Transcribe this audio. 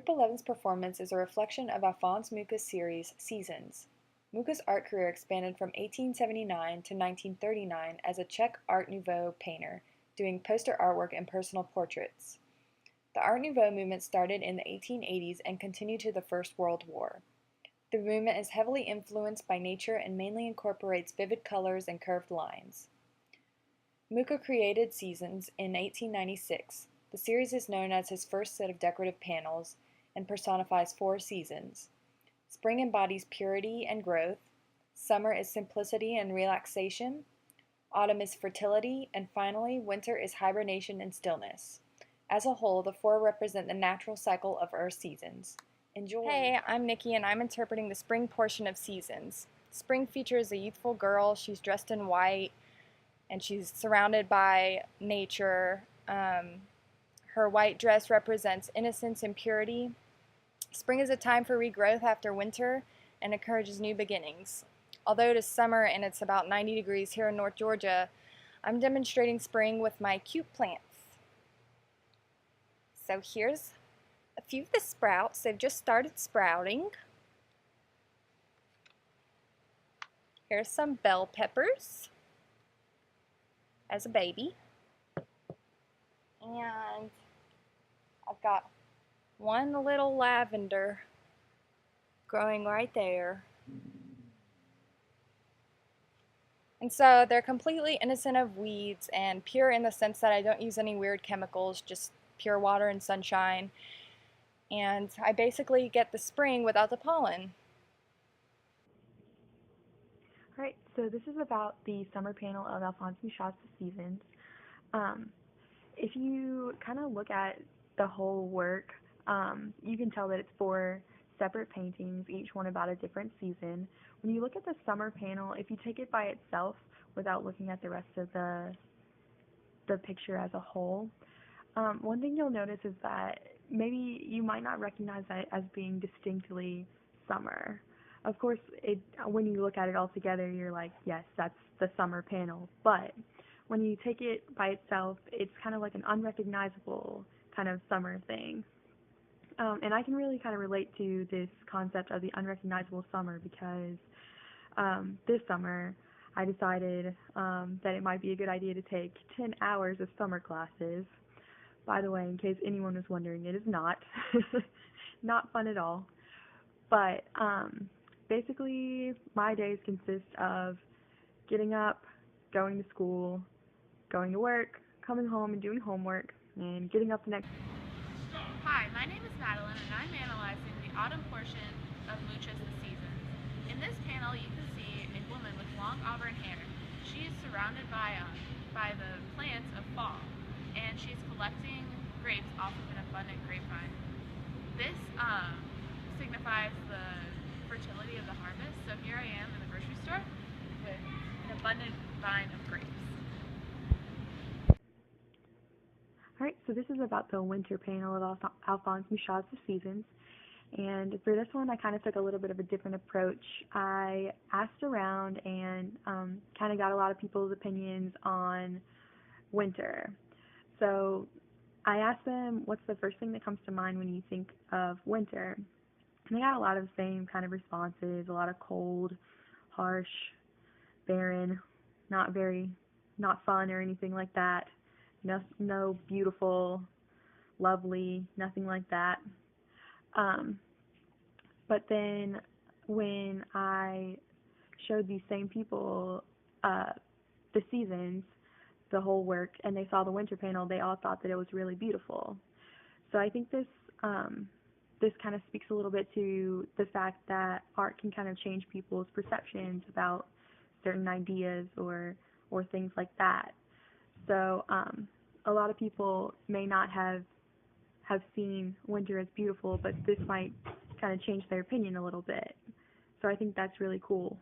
Group 11's performance is a reflection of Alphonse Mucha's series, Seasons. Mucha's art career expanded from 1879 to 1939 as a Czech Art Nouveau painter, doing poster artwork and personal portraits. The Art Nouveau movement started in the 1880s and continued to the First World War. The movement is heavily influenced by nature and mainly incorporates vivid colors and curved lines. Mucha created Seasons in 1896. The series is known as his first set of decorative panels and personifies 4 seasons. Spring embodies purity and growth, summer is simplicity and relaxation, autumn is fertility, and finally, winter is hibernation and stillness. As a whole, the 4 represent the natural cycle of Earth's seasons. Enjoy! Hey, I'm Nikki and I'm interpreting the spring portion of Seasons. Spring features a youthful girl. She's dressed in white and she's surrounded by nature. Her white dress represents innocence and purity. Spring is a time for regrowth after winter and encourages new beginnings. Although it is summer and it's about 90 degrees here in North Georgia, I'm demonstrating spring with my cute plants. So here's a few of the sprouts. They've just started sprouting. Here's some bell peppers as a baby. And I've got one little lavender growing right there. And so they're completely innocent of weeds and pure in the sense that I don't use any weird chemicals, just pure water and sunshine. And I basically get the spring without the pollen. Alright, so this is about the summer panel of Alphonse Mucha's Seasons. If you kind of look at the whole work, you can tell that it's 4 separate paintings, each one about a different season. When you look at the summer panel, if you take it by itself without looking at the rest of the picture as a whole, one thing you'll notice is that maybe you might not recognize that as being distinctly summer. Of course, when you look at it all together, you're like, yes, that's the summer panel. But when you take it by itself, it's kind of like an unrecognizable kind of summer thing. And I can really kind of relate to this concept of the unrecognizable summer because this summer I decided that it might be a good idea to take 10 hours of summer classes. By the way, in case anyone was wondering, it is not. Not fun at all. But basically, my days consist of getting up, going to school, going to work, coming home and doing homework, and getting up the next. Hi, my name is Madeline and I'm analyzing the autumn portion of Mucha's The Seasons. In this panel you can see a woman with long auburn hair. She is surrounded by the plants of fall and she's collecting grapes off of an abundant grapevine. This signifies the fertility of the harvest, so here I am in the grocery store with an abundant vine of grapes. Alright, so this is about the winter panel of Alphonse Mucha's The Seasons. And for this one, I kind of took a little bit of a different approach. I asked around and kind of got a lot of people's opinions on winter. So I asked them, what's the first thing that comes to mind when you think of winter? And they got a lot of the same kind of responses, a lot of cold, harsh, barren, not fun or anything like that. No beautiful, lovely, nothing like that. But then when I showed these same people the seasons, the whole work, and they saw the winter panel, they all thought that it was really beautiful. So I think this kind of speaks a little bit to the fact that art can kind of change people's perceptions about certain ideas or things like that. So a lot of people may not have seen winter as beautiful, but this might kind of change their opinion a little bit. So I think that's really cool.